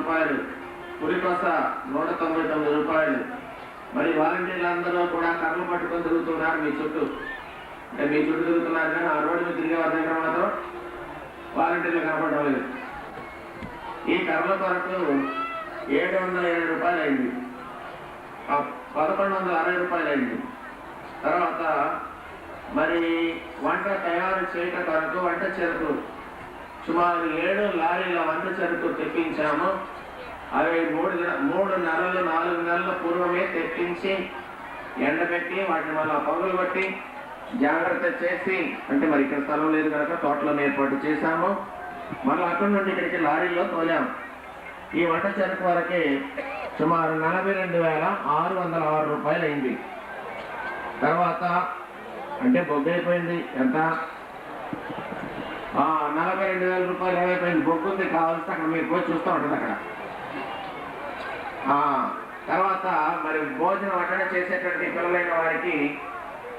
రూపాయలు, పురికొస 199 రూపాయలు. మరి వాలంటీర్లు అందరూ కూడా కర్రలు పట్టుకొని తిరుగుతున్నారు మీ చుట్టూ. అంటే మీ చుట్టూ తిరుగుతున్నారు కానీ ఆ రోడ్డు మీద తిరిగే వారి దగ్గర మాత్రం వాలంటీర్లు కనపడడం లేదు. ఈ కర్రల కొరకు 720 రూపాయలు అయింది, 1160 రూపాయలు అయింది. తర్వాత మరి వంట తయారు చేయటం కొరకు వంట చెరుకు సుమారు 7 లారీల వంట చెరుకు తెప్పించాము. అవి 3 నెలలు 4 నెలల పూర్వమే తెప్పించి ఎండబెట్టి వాటిని మళ్ళీ పగులు కొట్టి జాగ్రత్త చేసి, అంటే మరి ఇక్కడ స్థలం లేదు కనుక తోటలో ఏర్పాటు చేశాము. మళ్ళీ అక్కడి నుండి ఇక్కడికి లారీల్లో తోలాము. ఈ వంట చెరుకు వరకే సుమారు 42,606 రూపాయలు అయింది. తర్వాత అంటే బొగ్గు అయిపోయింది. ఎంత? 42,000 రూపాయలు ఏమైపోయింది. బొగ్గు ఉంది, కావాల్సి అక్కడ మీరు పోయి చూస్తూ ఉంటుంది అక్కడ. తర్వాత మరి భోజనం అక్కడ చేసేటువంటి పిల్లలైన వారికి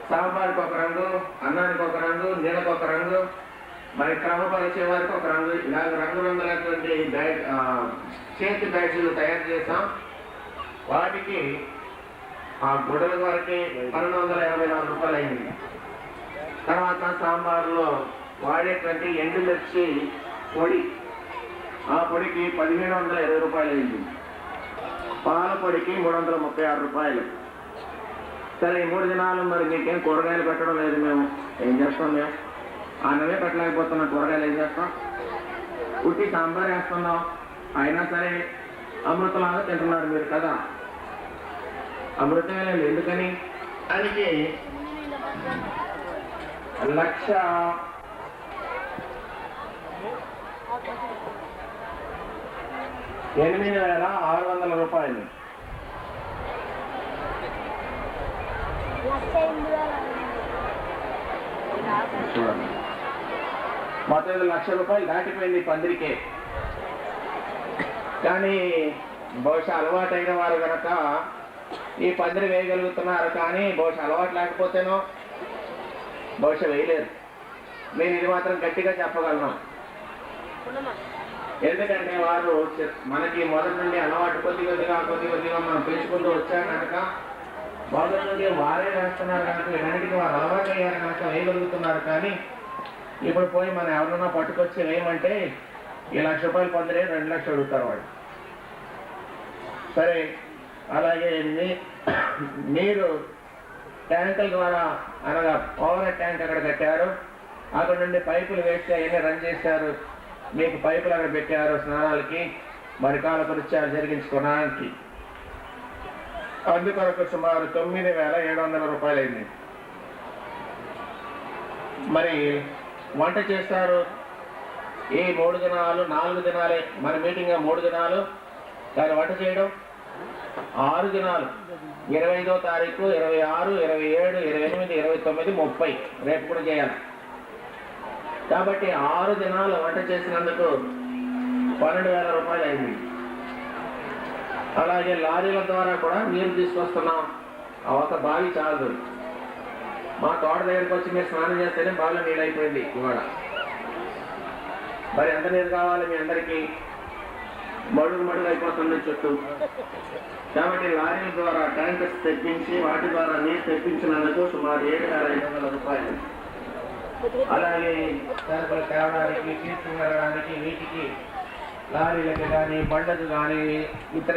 సాంబార్కి ఒక రంగు, అన్నానికి ఒక రంగు, నీళ్ళకి ఒక రంగు, మరి క్రమపరిచే వారికి ఒక రంగు, ఇలాగ రంగురంగులటువంటి చేతి బ్యాగ్లు తయారు చేసాం. వాటికి ఆ గుడ్డల వరకే 1284 రూపాయలు అయింది. తర్వాత సాంబార్లో వాడేటువంటి ఎండుమిర్చి పొడి, ఆ పొడికి 1520 రూపాయలు అయింది. పాల పొడికి 336 రూపాయలు. సరే, ఈ 3 దినాలు మరి మీకేం కూరగాయలు పెట్టడం లేదు. మేము ఏం చేస్తాం? మేము అన్నమే పెట్టలేకపోతున్నాం. కూరగాయలు ఏం చేస్తాం? ఉట్టి సాంబార్ వేస్తున్నాం. అయినా సరే అమృతలాగా తింటున్నారు మీరు కదా. అమృతమే లేదు. ఎందుకని? దానికి 1,08,600 రూపాయలు. చూడండి, మొత్తం 1,00,000 రూపాయలు దాటిపోయింది పందిరికే. కానీ బహుశా అలవాటైన వారు కనుక ఈ పందిరి వేయగలుగుతున్నారు. కానీ బహుశా అలవాటు లేకపోతేనో బహుశా వేయలేరు. నేను ఇది మాత్రం గట్టిగా చెప్పగలను. ఎందుకంటే వారు మనకి మొదటి నుండి అలవాటు కొద్ది కొద్దిగా మనం పెంచుకుంటూ వచ్చాం కనుక మొదటి నుండి వారే వేస్తున్నారు కనుక వెనటికి వారు అలవాటు అయ్యారు కనుక వేయగలుగుతున్నారు. కానీ ఇప్పుడు పోయి మనం ఎవరన్నా పట్టుకొచ్చి వేయమంటే ఈ 1,00,000 రూపాయలు పందిరే 2 లక్షలు అడుగుతారు వాడు. సరే, అలాగే నీరు ట్యాంకుల ద్వారా, అనగా ఓవర్ ట్యాంక్ అక్కడ కట్టారు. అక్కడ నుండి పైపులు వేస్తే అవన్నీ రన్ చేశారు. మీకు పైపులు అక్కడ పెట్టారు స్నానాలకి, మరి కాల పరిచయాలు జరిగించుకోవడానికి. అందుకొరకు సుమారు 9,700 రూపాయలు అయింది. మరి వంట చేస్తారు. ఈ 3 దినాలు 4 దినాలే మన మీటింగ్, 3 దినాలు. దాని వంట చేయడం 6 దినాలు. 25వ తారీఖు, 26, 27, 28, 29, 30 రేపు కూడా చేయాలి. కాబట్టి 6 దినాలు వంట చేసినందుకు 12,000 రూపాయలు అయింది. అలాగే లారీల ద్వారా కూడా నీరు తీసుకొస్తున్నాం. ఒక బావి చాలదు. మా తోట దగ్గరికి వచ్చి మీరు స్నానం చేస్తేనే బావిలో నీళ్ళు అయిపోయింది ఇవాళ. మరి ఎంత నీరు కావాలి మీ అందరికీ? మడుగు అయిపోతుంది చుట్టూ. కాబట్టి లారీల ద్వారా ట్యాంకర్స్ తెప్పించి వాటి ద్వారా నీరు తెప్పించినందుకు సుమారు 7,500 రూపాయలు. అలాగే సరుకులు తేవడానికి, తీసుకుని వెళ్ళడానికి, వీటికి లారీలకు కానీ బండకు కానీ ఇతర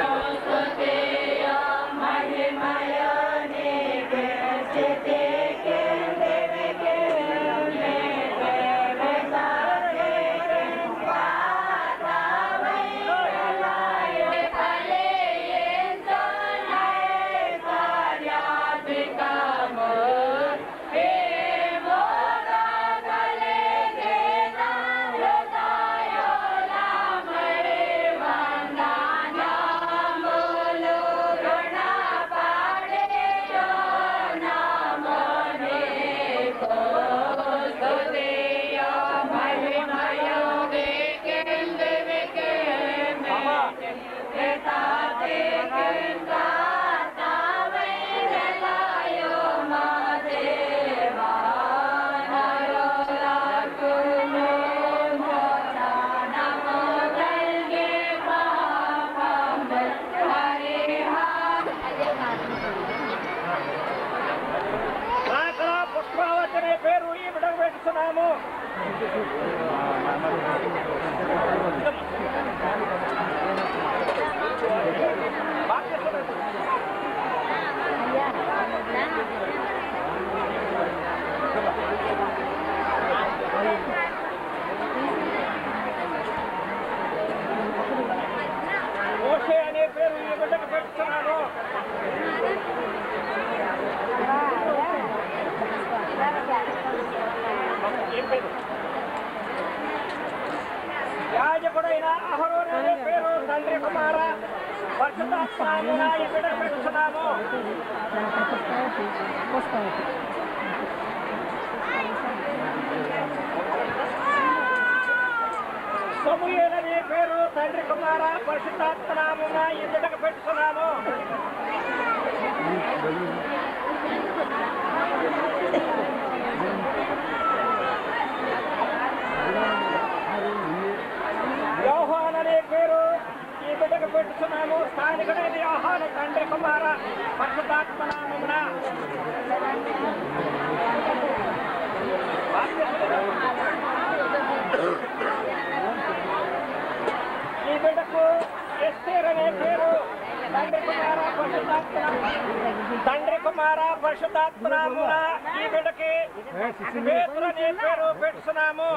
పరిశుద్ధాత్మనామమున ఈ బిడ్డకు పెట్టుచున్నాము. సమూయేలు అనే పేరు తండ్రి కుమార పరిశుద్ధాత్మనామమున ఈ బిడ్డకు పెట్టుచున్నాము. యోహాను అనే పేరు ఈ బిడ్డకు పెట్టుచున్నాము. స్థానికుడైన యోహాను తండ్రి కుమార పరిశుద్ధాత్మనామమున ఈ బిడ్డకు ఎస్తేర్ అనే పేరు తండ్రి కుమార పరిశుద్ధాత్మనామమున ఈ బిడ్డకి పేతురు అనే పేరు పెట్టుచున్నాము.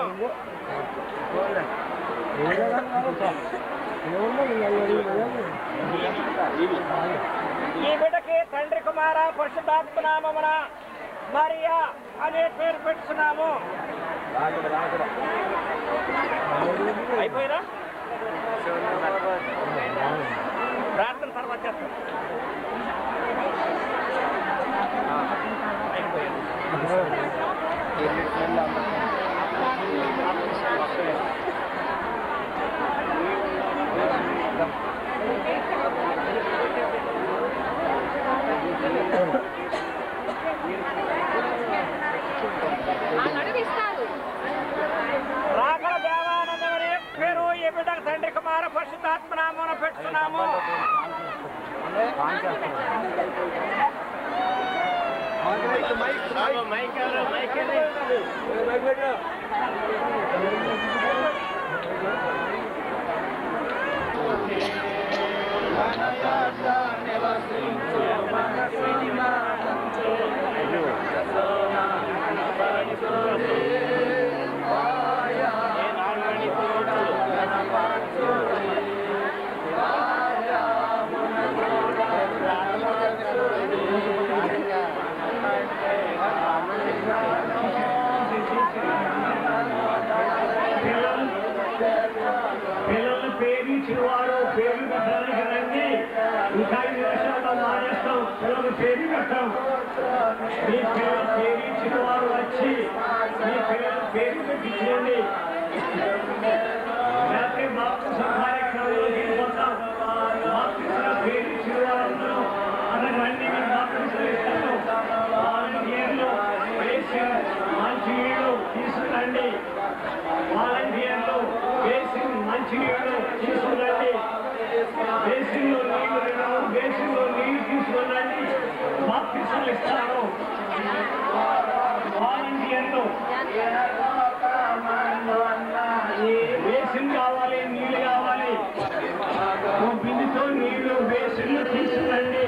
ఈ బిడ్డకి తండ్రి కుమార పరిశుద్ధాత్మనామమున మరియా అనే పేరు పెట్టుచున్నాము. అయిపోయినా ప్రార్థన తర్వాత చేస్తాం. రాకల దేవానందం అనే పేరు ఈ బిడ్డకు తండ్రి కుమార పరిశుద్ధాత్మనామమున పెట్టుచున్నాము. పిల్లల్ని పేరించినవారు పేరు పెట్టడానికి రండి. ఇంకా 5 నిమిషాల్లో మానేస్తాం. పిల్లలు పేరు పెట్టాం. మీ పిల్లలు పేరించిన వారు వచ్చి మీ పిల్లలు పేరు పెట్టించండి. లేకపోతే బాప్తిజం కార్యక్రమంలో వెళ్ళిపోతాం. బాప్తిజం పేరించిన వారందరూ రండి, మీ బాప్తిజం ఇస్తాను. వాలంటీర్లు వేసి మంచి నీళ్లు తీసుకురండి. వాలంటీర్లు వేసి మంచి నీళ్లు తీసుకురండి. బేసిన్లో నీళ్లు లేవు, బేసిన్లో నీళ్లు తీసుకురండి. బాప్తిజం ఇస్తారు. వాలంటీర్లు బేసిన్ కావాలి, నీళ్లు కావాలి. బిందుతో నీళ్లు బేసిన్లు తీసుకురండి.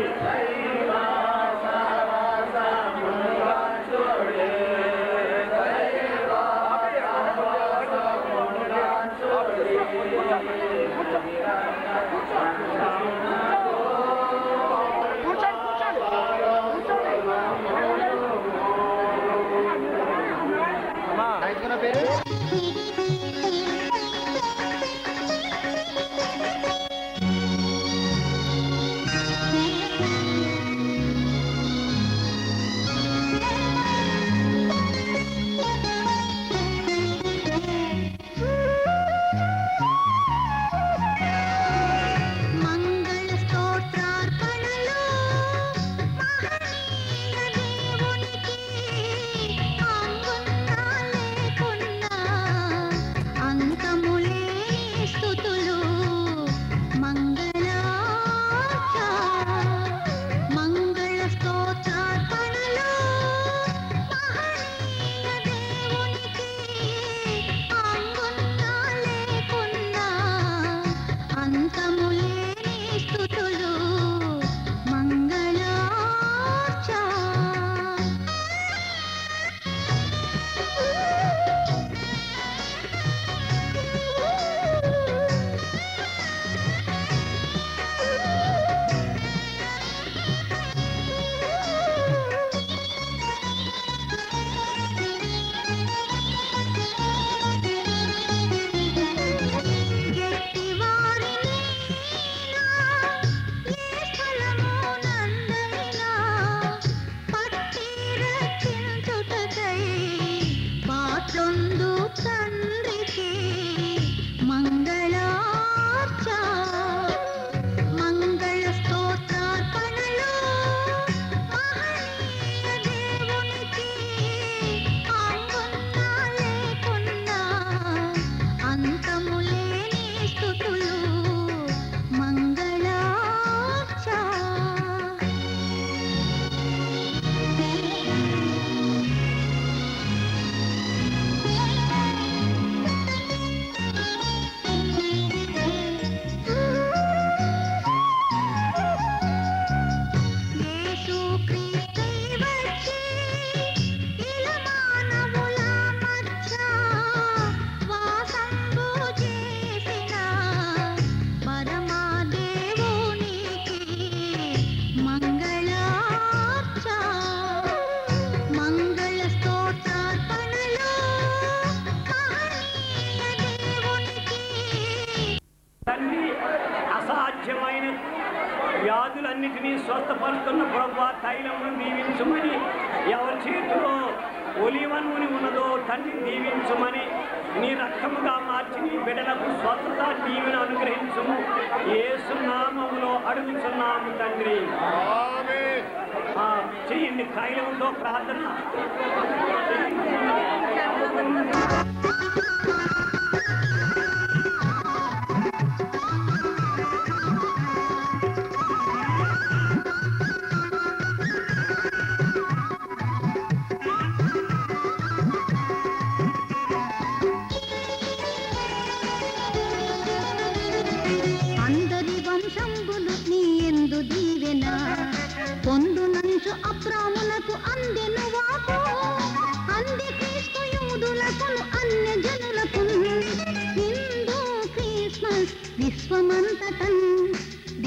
పేరు సాధ్యమైన వ్యాధులన్నిటినీ స్వస్థపరుస్తున్న ప్రభువా తైలమును దీవించమని, ఎవరి చేతిలో ఒలివ నూనె ఉన్నదో తండ్రి దీవించమని, నీ రక్తముగా మార్చి నీ బిడ్డలకు స్వస్థత దీవెన అనుగ్రహించుము. యేసు నామములో అడుగుచున్నాము తండ్రి. చెయ్యండి తైలముతో ప్రార్థన. అందరి వంశంబులు నీ యందు దీవెన పొందునంచు అబ్రాములకు అందెను వాకు, అంది క్రీస్తు యూదులకును అన్య జనులకును. హిందూ క్రిస్మస్ విశ్వమంతటన్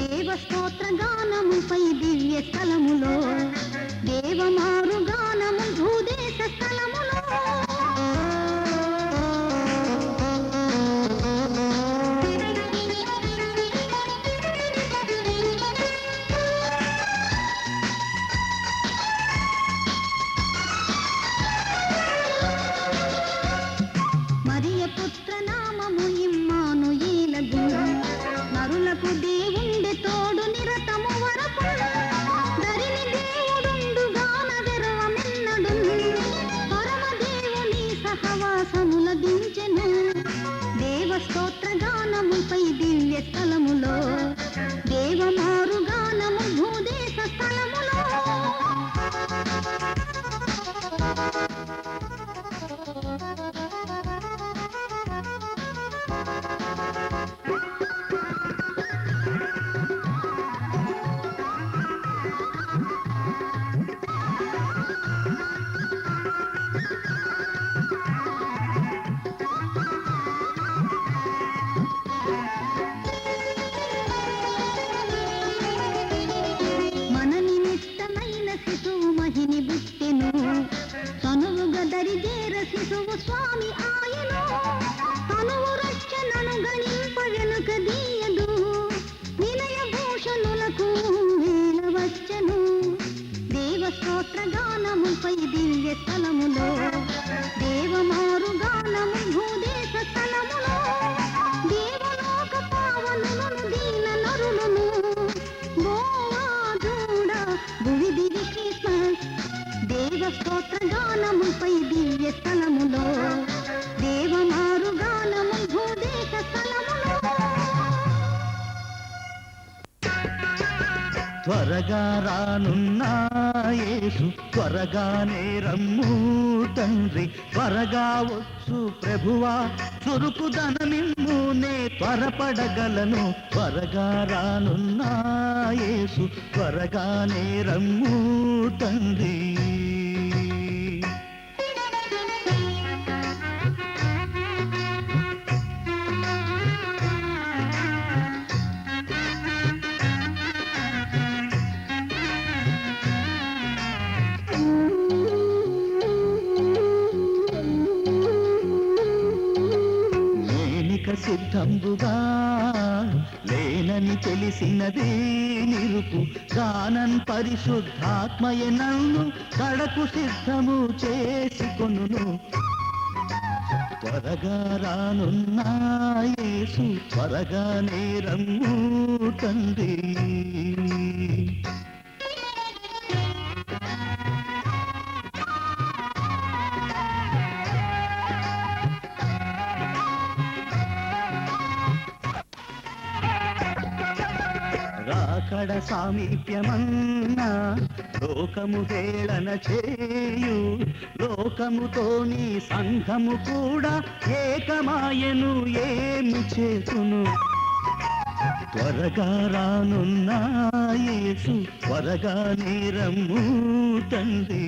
దేవస్తోత్ర గానముపై దివ్య స్థలములో, దేవమారు గానము భూదేశ స్థలములో. మరియ పుత్ర నామము ఇమ్మానుయేలగు, నరులకు దేవుండె తోడు నిరతము వరకు. దరిని దేవుడుండు గాన వెరవమెన్నడు, పరమదేవుని సహవాసముల దించెను. దేవస్తోత్ర గానముపై దివ్య స్థలములో, దేవమారు గానము భూదేశ స్థలములో. మన నిమిత్తమైన శిశువు మహిని బుట్టెను, తనువుగా దరిజేర శిశువు స్వామి ఆయను. తనువు రక్షణను గణింప వెనుక దీయదు, వినయ భూషణులకు వేల వచ్చను. దేవస్తోత్ర గానముపై దివ్య స్థలములో, దేవమారు గానము భూదేశ స్థలములో. దేవలోక పావనులను దీన నరులను, బోవాజూడ భువి దివి క్రిస్మస్. దేవస్తోత్ర గానముపై దివ్య స్థలములో, దేవమారు గానము భూదేశ స్థలములో. త్వరగా రానున్న యేసు త్వరగానే రమ్ము తండ్రి, త్వరగా వచ్చు ప్రభువా చురుకుదనమిమ్ము, నే త్వరపడగలను. త్వరగా రానున్న యేసు త్వరగానే రమ్ము తండ్రి. సిద్ధంబుగా లేనని తెలిసినదే నిరుపు, గానన్ పరిశుద్ధాత్మయ నన్ను కడకు సిద్ధము చేసుకొనును. త్వరగా రానున్న యేసు త్వరగానే రమ్ము తండ్రి. రాకడ సామీప్యమన్నా లోకము హేళన చేయు, లోకముతో నీ సంఘము కూడా ఏకమాయను, ఏమి చేతును. త్వరగా రానున్న యేసు త్వరగానే రమ్ము తండ్రి.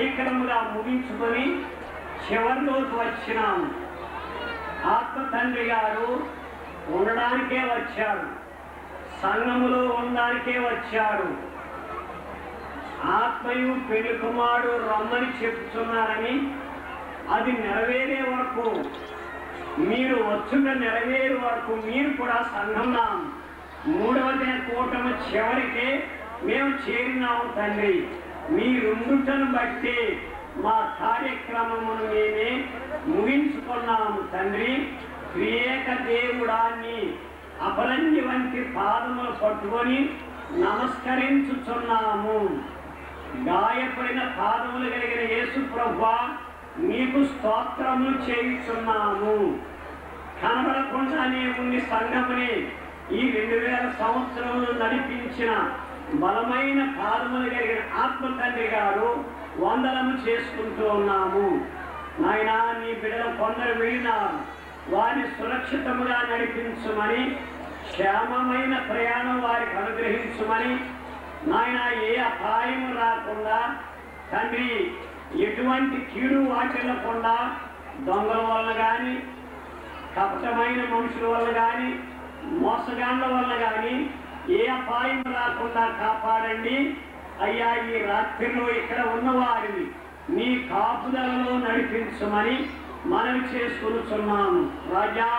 భీకరముగా ముగించుకొని చివరిలోకి వచ్చినాము. ఆత్మ తండ్రి గారు ఉండడానికే వచ్చాడు, సంఘములో ఉండడానికే వచ్చాడు. ఆత్మయు పెళ్లి కుమారుడు రమ్మని చెప్తున్నారని అది నెరవేరే వరకు, మీరు వచ్చుట నెరవేరే వరకు మీరు కూడా సంఘంలో మూడవ కూటమి చివరికి మేము చేరినాము తండ్రి. మీరుండుటను బట్టి మా కార్యక్రమమును మేమే ముగించుకున్నాము తండ్రి. త్రియేక దేవుడాన్ని అపరంజి వంటి పాదములు పట్టుకొని నమస్కరించుచున్నాము. గాయపడిన పాదములు కలిగిన యేసు ప్రభువా నీకు స్తోత్రములు చేయుచున్నాము. కనబడకుండానే ఉండి సంఘముని ఈ 2000 సంవత్సరములు నడిపించిన బలమైన పాదములు కలిగిన ఆత్మ తండ్రి గారు వందనము చేసుకుంటూ ఉన్నాము. నాయనా నీ బిడ్డలు కొందరు వెళ్ళినారు, వారిని సురక్షితముగా నడిపించుమని, క్షేమమైన ప్రయాణం వారికి అనుగ్రహించుమని, నాయన ఏ అపాయం రాకుండా తండ్రి ఎటువంటి కీడు వాటిల్లకుండా దొంగల వల్ల కానీ, కపటమైన మనుషుల వల్ల కానీ, మోసగాండ్ల వల్ల కానీ ఏ అపాయం రాకుండా కాపాడండి అయ్యా. ఈ రాత్రిలో ఇక్కడ ఉన్న వారిని నీ కాపుదలలో నడిపించమని మనవి చేసుకున్నాము. రాజా,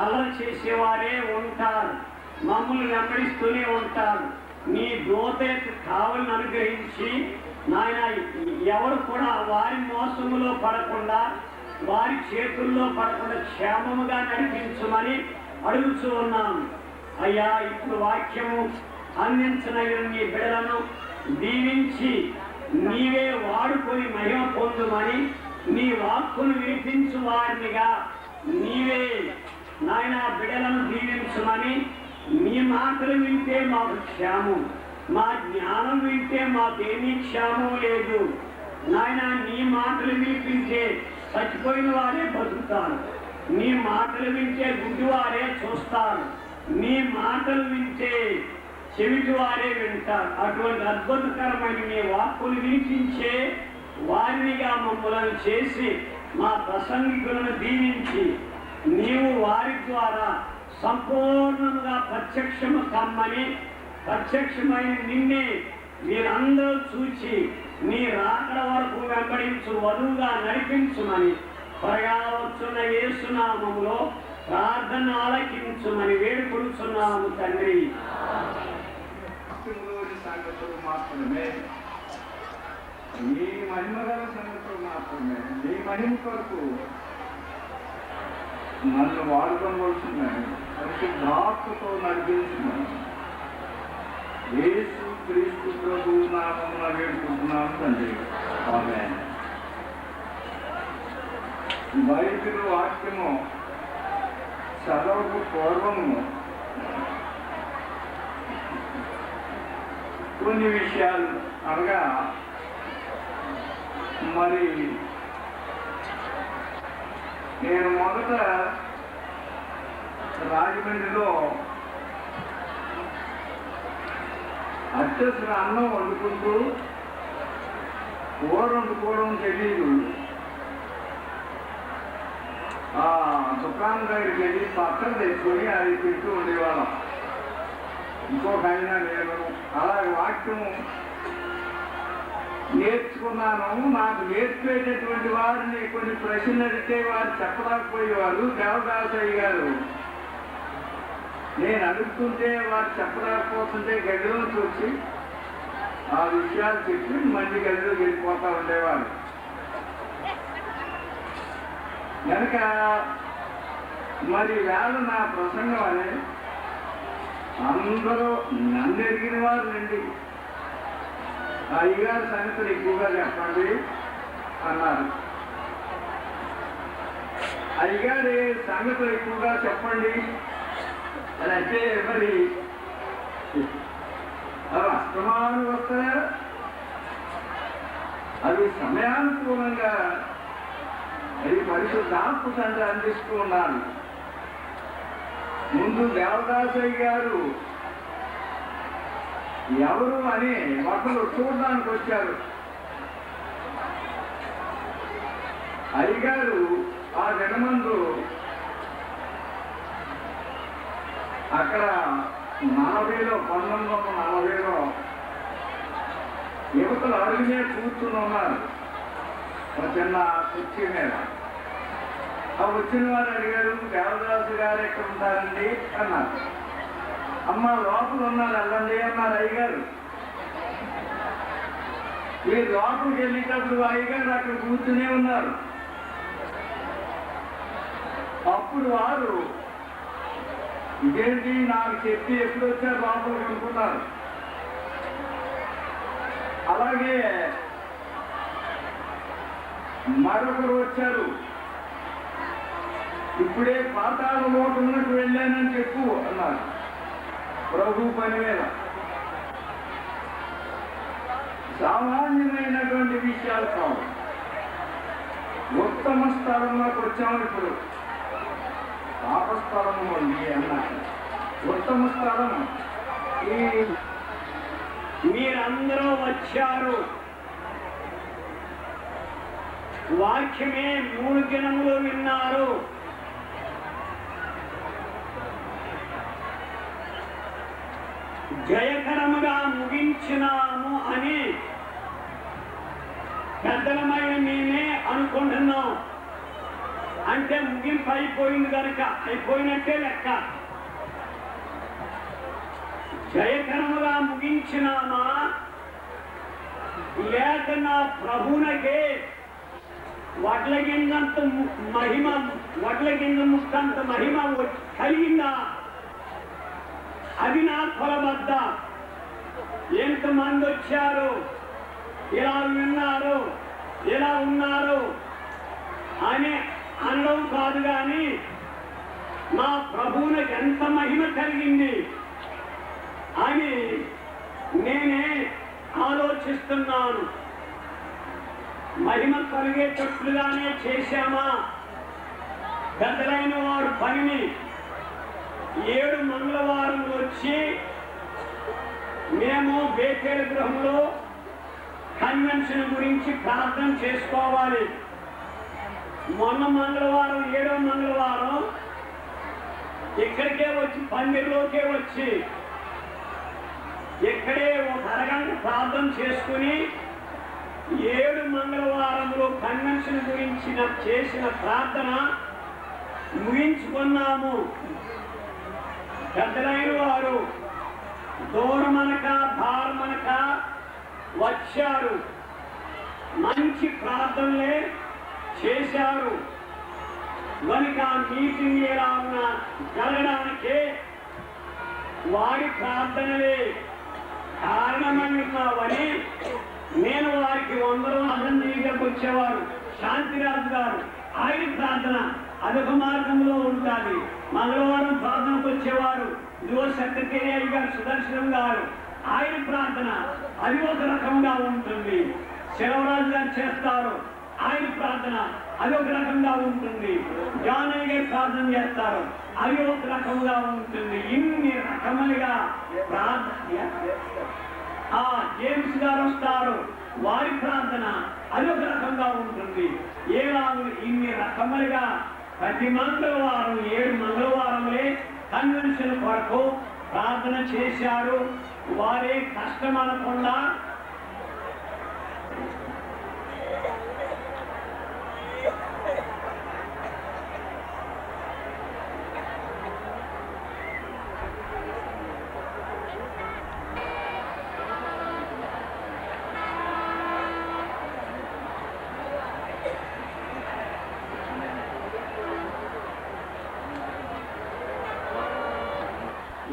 అల్లరి చేసేవారే ఉంటారు, మమ్మల్ని వెంబడిస్తూనే ఉంటారు. నీ దోతకు కావలిని అనుగ్రహించి నాయన ఎవరు కూడా వారి మోసములో పడకుండా, వారి చేతుల్లో పడకుండా క్షేమముగా నడిపించమని అడుగుతూ ఉన్నాము. అయ్యా, ఇప్పుడు వాక్యము అందించిన నీ బిడ్డలను దీవించి నీవే వాడుకొని మహిమ పొందుమని, నీ వాక్కును వినిపించు వారినిగా నీవే నాయన బిడ్డలను దీవించమని. నీ మాటలు వింటే మాకు క్షేమం, మా జ్ఞానం వింటే మాకేమీ క్షేమం లేదు నాయన. నీ మాటలు వినిపించే చచ్చిపోయిన వారే బతుకుతారు, నీ మాటలు వింటే గుడ్డివారే చూస్తారు, నీ మాటలు వింటే చెవిటి వారే వింటారు. అటువంటి అద్భుతకరమైన నీ వాక్కులు వినిపించే వారినిగా మమ్మల్ని చేసి మా ప్రసంగికులను దీవించి నీవు వారి ద్వారా సంపూర్ణంగా ప్రత్యక్షము కమ్మని, ప్రత్యక్షమైన నిన్నే మీరందరూ చూచి నీ రాకడ వరకు వెంబడించు వధువుగా నడిపించుమని త్వరగా వచ్చున్న యేసు నామములో ప్రార్థన ఆలకించుమని వేడుకొనుచున్నాము తండ్రి. సంగతులు మాత్రమే, నీ మహిమగల సంగతులు మాత్రమే, నీ మహిమ కొరకు నన్ను వాడుకోవలసినాయి. పరిశుద్ధాత్మతో నడిపించినాను. యేసు క్రీస్తు ప్రభువు నామమున వేడుకుంటున్నాను తండ్రి. ఆమేన్. బైబిల్ వాక్యము చదవకు పూర్వము కొన్ని విషయాలు అనగా మరి నేను మొదట రాజమండ్రిలో అత్యవసర అన్నం వండుకుంటూ కూర వండుకోవడం తెలియదు. దుకాణం దగ్గరికి వెళ్ళి పక్కన తెచ్చుకొని అది తింటూ ఉండేవాళ్ళం. ఇంకొక ఆయన నేను అలాగే వాక్యం నేర్చుకున్నాను. నాకు నేర్పేటటువంటి వారిని కొన్ని ప్రశ్నలు అడిగితే వారు చెప్పలేకపోయేవారు. దేవదాసయ్య గారు నేను అడుగుతుంటే వారు చెప్పలేకపోతుంటే గదిలోకి వచ్చి ఆ విషయాలు చెప్పి మళ్ళీ గదిలోకి వెళ్ళిపోతూ ఉండేవారు. కనుక మరి వేళ నా ప్రసంగం అని అందరూ నన్ను ఎరిగిన వారు రండి, అయ్యగారి సంగతులు ఎక్కువగా చెప్పండి అన్నారు. అయ్యగారి సంగతులు ఎక్కువగా చెప్పండి అని అంటే మరి అవి అస్తమానం వస్తాయా? అవి సమయానుకూలంగా అది పరిశుద్ధాత్మ తండ్రి అందిస్తూ ఉన్నారు. ముందు దేవదాసయ్య గారు ఎవరు అని ఒకరు చూడడానికి వచ్చారు. అయ్యగారు ఆ దినమందు అక్కడ 1940లో యువతలు అడుగు మీద కూర్చుని ఉన్నారు ఒక చిన్న కుర్చీ మీద. ఆ వచ్చిన వారు అడిగారు, దేవదాసు గారు ఎక్కడ ఉంటారండి అన్నారు. అమ్మ లోపల ఉన్నారు వెళ్ళండి అన్నారు అయ్యగారు. మీరు లోపలికి వెళ్ళేటప్పుడు అయ్యగారు అక్కడ కూర్చునే ఉన్నారు. అప్పుడు వారు ఇదేంటి నాకు చెప్పి ఎప్పుడు వచ్చారు లోపలికి అనుకున్నారు. అలాగే మరొకరు వచ్చారు, ఇప్పుడే పాతాళ లోకమునకు వెళ్ళానని చెప్పు అన్నారు. ప్రభు పని మీద సామాన్యమైనటువంటి విషయాలు కావు. ఉత్తమ స్థలంలోకి వచ్చాము. ఇప్పుడు పాపస్థలము ఉంది అన్నారు. ఉత్తమ స్థలం మీరందరూ వచ్చారు. వాక్యమే 3 దినములు విన్నారు. జయకరముగా ముగించినాము అని పెద్దలమైన మేమే అనుకుంటున్నాం. అంటే ముగింపు అయిపోయింది కనుక అయిపోయినట్టే లెక్క. జయకరముగా ముగించినామా లేక నా ప్రభువునకే వడ్ల గింజంత మహిమ, వడ్ల గింజ ముక్తంత మహిమ కలిగిందా? అది నా కొలబద్ద. ఎంతమంది వచ్చారు, ఇలా విన్నారు, ఇలా ఉన్నారు అని అనడం కాదు, కానీ నా ప్రభువునికి ఎంత మహిమ కలిగింది అని నేనే ఆలోచిస్తున్నాను. మహిమ కలిగేటట్లుగానే చేశామా? పెద్దలైన వారు పనిని 7 మంగళవారం వచ్చి మేము బేకేల్ గృహంలో కన్వెన్షన్ గురించి ప్రార్థన చేసుకోవాలి. మొన్న మంగళవారం 7వ మంగళవారం ఇక్కడికే వచ్చి పందిరిలోకే వచ్చి ఇక్కడే ఒక అరగంట ప్రార్థన చేసుకుని 7 మంగళవారంలో కన్వెన్షన్ గురించి చేసిన ప్రార్థన ముగించుకున్నాము. పెద్దలైన వారు దూరమనక భారమనక వచ్చారు. మంచి ప్రార్థనలే చేశారు. కనుక మీటింగ్ ఎలా ఉన్నా జరగడానికి వారి ప్రార్థనలే కారణమై ఉన్నావని నేను వారికి 100 దగ్గరకు వచ్చేవారు. శాంతిరాజు గారు ఆయన ప్రార్థన అదొక మార్గంలో ఉంటుంది. మంగళవారం ప్రార్థనకు వచ్చేవారు. ఇదిగో సెక్రటరీ గారు సుదర్శనం గారు ఆయన ప్రార్థన అది ఒక రకంగా ఉంటుంది. శివరాజు గారు చేస్తారు ఆయన ప్రార్థన అది ఒక రకంగా ఉంటుంది. జానయ్య గారు ప్రార్థన చేస్తారు అది ఒక రకంగా ఉంటుంది. ఇన్ని రకములుగా ప్రార్థన. జేమ్స్ గారు వస్తారు వారి ప్రార్థన అది ఒక రకంగా ఉంటుంది. ఇన్ని రకములుగా ప్రతి మంగళవారం 7 మంగళవారంలే కన్వెన్షన్ కొరకు ప్రార్థన చేశారు. వారే కష్టం అనకుండా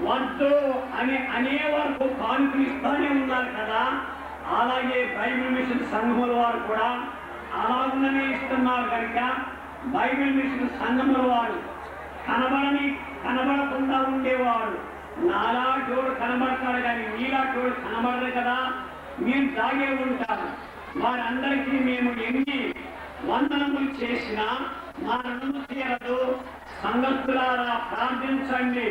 వద్దు అని అనేవారు కానుకలు ఇస్తానే ఉన్నారు కదా. అలాగే బైబిల్ మిషన్ సంఘముల వారు కూడా అలాగుననే ఇస్తున్నారు కనుక బైబిల్ మిషన్ సంఘముల వారు కనబడకుండా ఉండేవారు. నాలాటోడు కనబడతాడు కానీ నీలాటోడు కనబడదు కదా, మీరు దాగే ఉంటారు. వారందరికీ మేము ఎన్ని వందనములు చేసినా మా రుణము తీరదు. సంగతులారా ప్రార్థించండి.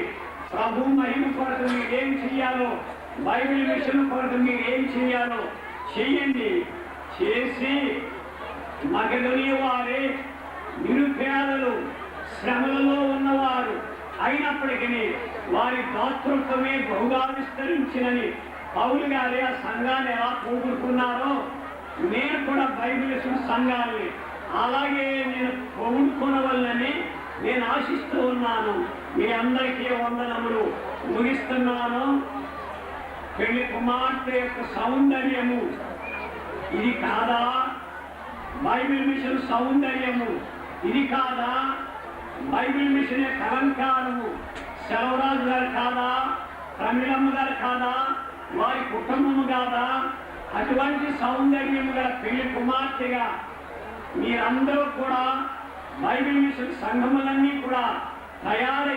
ప్రభు మహిమ కొరకు మీరేం చెయ్యాలో, బైబిల్ మిషన్ కొరకు మీరేం చెయ్యాలో చెయ్యండి. చేసి మగధుని వారే నిరుపేదలు, శ్రమలలో ఉన్నవారు అయినప్పటికీ వారి దాతృత్వమే బహుగా విస్తరించినని పౌలు గారి ఆ సంఘాన్ని ఎలా పోగొట్టుకున్నారో నేను కూడా బైబిల్ సంఘాన్ని అలాగే నేను పోగొట్టుకోవాలని నేను ఆశిస్తూ ఉన్నాను. మీ అందరికీ వందనములు ముగిస్తున్నాను. పెళ్లి కుమార్తె యొక్క సౌందర్యము ఇది కాదా? బైబిల్ మిషన్ సౌందర్యము ఇది కాదా? బైబిల్ మిషన్ యొక్క అలంకారము సెలవరాజు గారు కాదా? ప్రమిళమ్మ గారు కాదా? వారి కుటుంబము కాదా? అటువంటి సౌందర్యము గల పెళ్లి కుమార్తెగా మీరందరూ కూడా బైబిల్ మిషన్ సంఘములన్నీ కూడా తయారై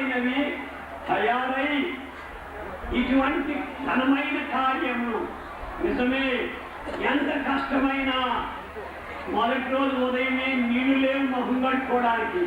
ఇటువంటి ఘనమైన కార్యము నిజమే. ఎంత కష్టమైనా మొదటి రోజు ఉదయమే నీళ్లు లేవు మొహం కట్టుకోవడానికి,